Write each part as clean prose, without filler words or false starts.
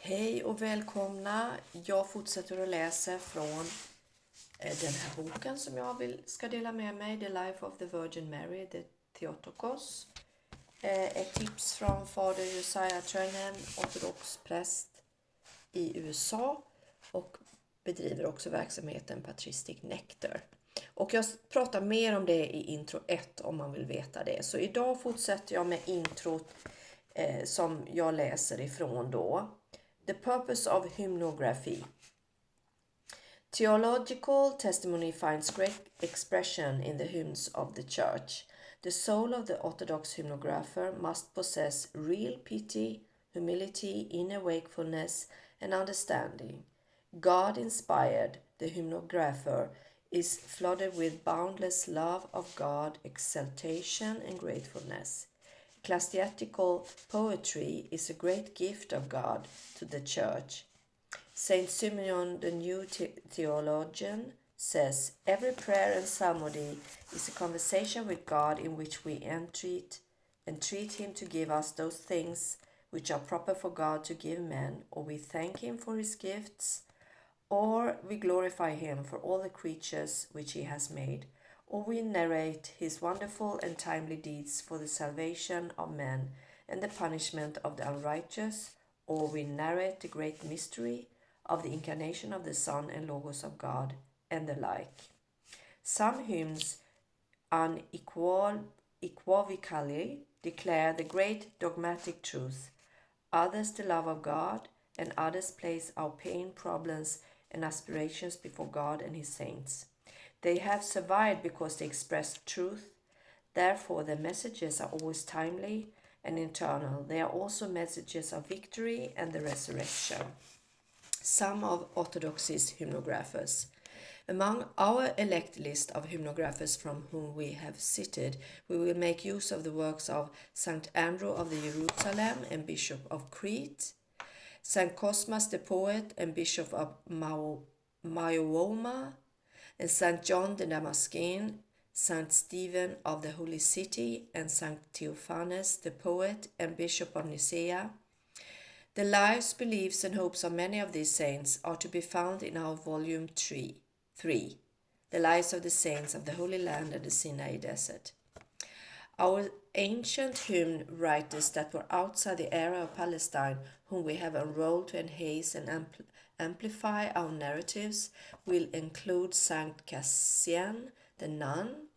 Hej och välkomna. Jag fortsätter att läsa från den här boken som jag ska dela med mig. The Life of the Virgin Mary, The Theotokos. Ett tips från fader Josiah Trenham, ortodox präst i USA och bedriver också verksamheten Patristic Nectar. Och jag pratar mer om det i intro 1 om man vill veta det. Så idag fortsätter jag med introt som jag läser ifrån då. The purpose of hymnography. Theological testimony finds great expression in the hymns of the Church. The soul of the Orthodox hymnographer must possess real pity, humility, inner wakefulness, and understanding. God inspired, the hymnographer is flooded with boundless love of God, exaltation, and gratefulness. Ecclesiastical poetry is a great gift of God to the Church. Saint Simeon, the new theologian, says, every prayer and psalmody is a conversation with God in which we entreat him to give us those things which are proper for God to give men, or we thank him for his gifts, or we glorify him for all the creatures which he has made, or we narrate his wonderful and timely deeds for the salvation of men and the punishment of the unrighteous, or we narrate the great mystery of the incarnation of the Son and Logos of God, and the like. Some hymns unequivocally declare the great dogmatic truth, others the love of God, and others place our pain, problems, and aspirations before God and his saints. They have survived because they express truth. Therefore, their messages are always timely and eternal. They are also messages of victory and the resurrection. Some of Orthodoxy's hymnographers. Among our elect list of hymnographers from whom we have cited, we will make use of the works of St. Andrew of the Jerusalem and Bishop of Crete, St. Cosmas the poet and Bishop of Myoma, and St. John the Damascene, St. Stephen of the Holy City, and St. Theophanes the poet and Bishop of Nicaea. The lives, beliefs, and hopes of many of these saints are to be found in our volume 3, The Lives of the Saints of the Holy Land and the Sinai Desert. Our ancient hymn writers that were outside the area of Palestine, whom we have enrolled to enhance and amplify our narratives, will include Saint Cassian the nun,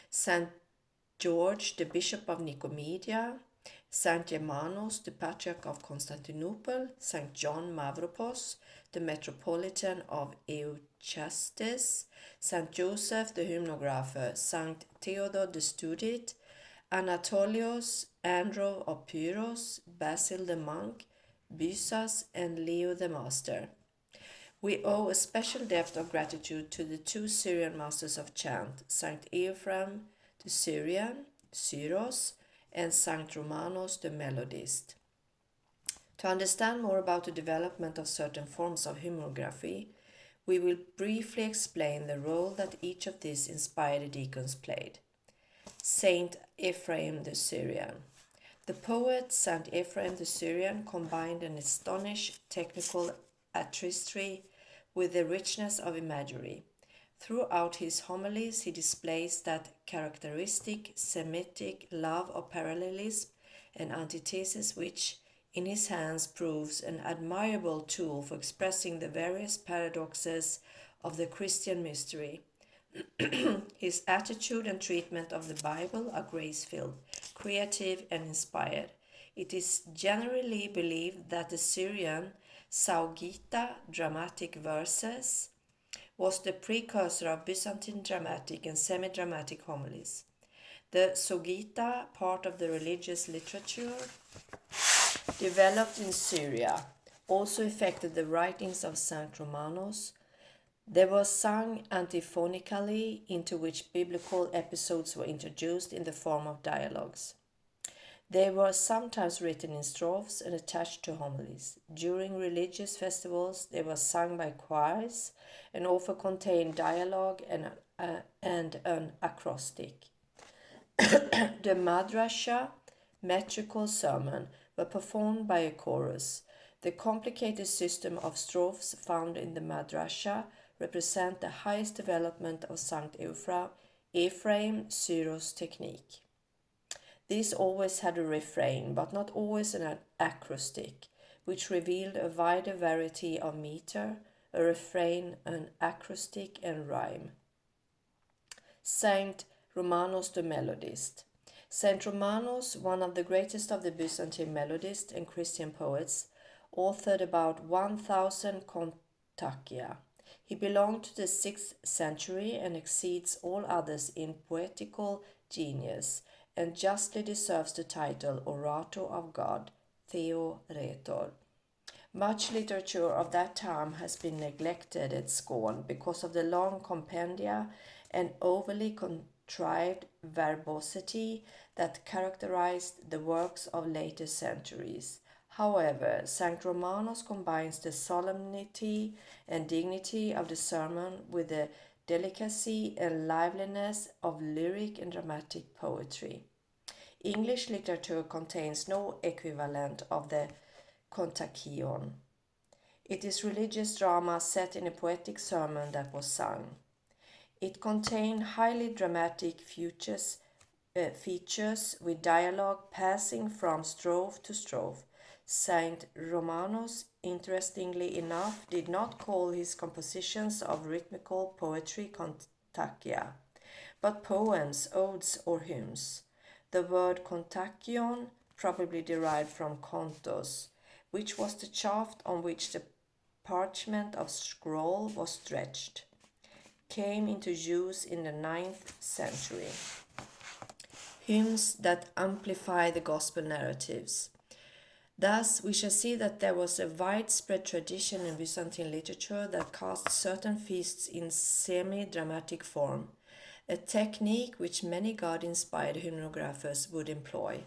Saint George the Bishop of Nicomedia, Saint Germanos the Patriarch of Constantinople, Saint John Mavropos the Metropolitan of Euchastes, Saint Joseph the Hymnographer, Saint Theodore the Studit, Anatolios, Andrew of Pyros, Basil the Monk, Bysas, and Leo the Master. We owe a special debt of gratitude to the two Syrian masters of chant, Saint Ephraim the Syrian, Syros, and Saint Romanos the Melodist. To understand more about the development of certain forms of hymnography, we will briefly explain the role that each of these inspired deacons played. Saint Ephraim the Syrian. The poet Saint Ephraim the Syrian combined an astonished technical artistry with the richness of imagery. Throughout his homilies, he displays that characteristic Semitic love of parallelism and antithesis which, in his hands, proves an admirable tool for expressing the various paradoxes of the Christian mystery. His attitude and treatment of the Bible are grace-filled, creative, and inspired. It is generally believed that the Syrian Saugita dramatic verses was the precursor of Byzantine dramatic and semi-dramatic homilies. The Sogita, part of the religious literature developed in Syria, also affected the writings of Saint Romanos. They were sung antiphonically, into which biblical episodes were introduced in the form of dialogues. They were sometimes written in strophes and attached to homilies. During religious festivals, they were sung by choirs and often contained dialogue and an acrostic. The madrasha, metrical sermon, were performed by a chorus. The complicated system of strophes found in the Madrasha represent the highest development of Sankt Ephraim Syros technique. These always had a refrain, but not always an acrostic, which revealed a wider variety of meter, a refrain, an acrostic, and rhyme. Saint Romanos the melodist. Saint Romanos, one of the greatest of the Byzantine melodists and Christian poets, authored about 1000 cantakia. He belonged to the 6th century and exceeds all others in poetical genius, and justly deserves the title Orator of God, Theoretor. Much literature of that time has been neglected and scorned because of the long compendia and overly contrived verbosity that characterized the works of later centuries. However, St. Romanos combines the solemnity and dignity of the sermon with the delicacy and liveliness of lyric and dramatic poetry. English literature contains no equivalent of the kontakion. It is religious drama set in a poetic sermon that was sung. It contained highly dramatic features with dialogue passing from strophe to strophe. Saint Romanos, interestingly enough, did not call his compositions of rhythmical poetry kontakia, but poems, odes, or hymns. The word kontakion, probably derived from kontos, which was the shaft on which the parchment of scroll was stretched, came into use in the 9th century. Hymns that amplify the gospel narratives. Thus, we shall see that there was a widespread tradition in Byzantine literature that cast certain feasts in semi-dramatic form, a technique which many God-inspired hymnographers would employ.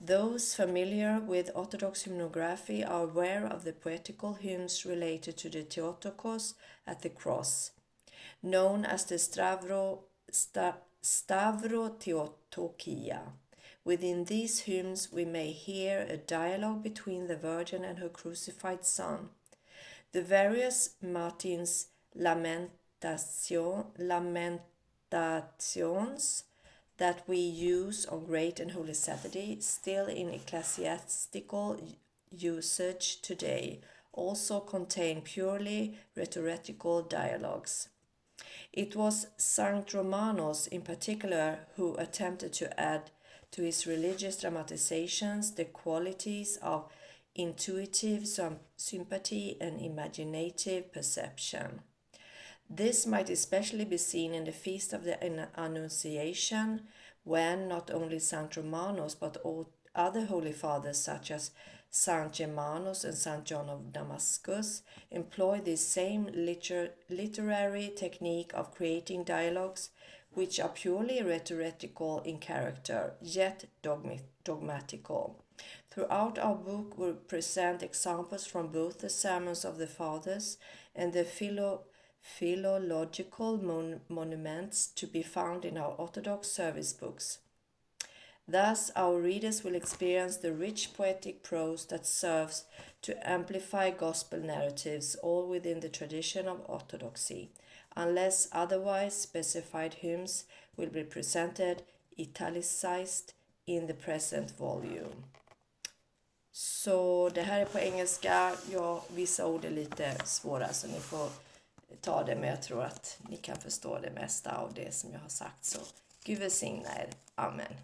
Those familiar with Orthodox hymnography are aware of the poetical hymns related to the Theotokos at the cross, known as the Stavrotheotokia. Within these hymns we may hear a dialogue between the Virgin and her crucified Son. The various matins lamentations that we use on Great and Holy Saturday, still in ecclesiastical usage today, also contain purely rhetorical dialogues. It was St. Romanos in particular who attempted to add to his religious dramatizations the qualities of intuitive sympathy and imaginative perception. This might especially be seen in the Feast of the Annunciation, when not only St. Romanos but all other holy fathers such as St. Germanus and St. John of Damascus employ this same literary technique of creating dialogues which are purely rhetorical in character, yet dogmatical. Throughout our book we present examples from both the sermons of the fathers and the philological monuments to be found in our Orthodox service books. Thus, our readers will experience the rich poetic prose that serves to amplify gospel narratives, all within the tradition of Orthodoxy. Unless otherwise specified, hymns will be presented italicized in the present volume. Så det här är på engelska. Vissa ord är lite svåra så ni får ta det, men jag tror att ni kan förstå det mesta av det som jag har sagt. Så Gud välsigna er. Amen.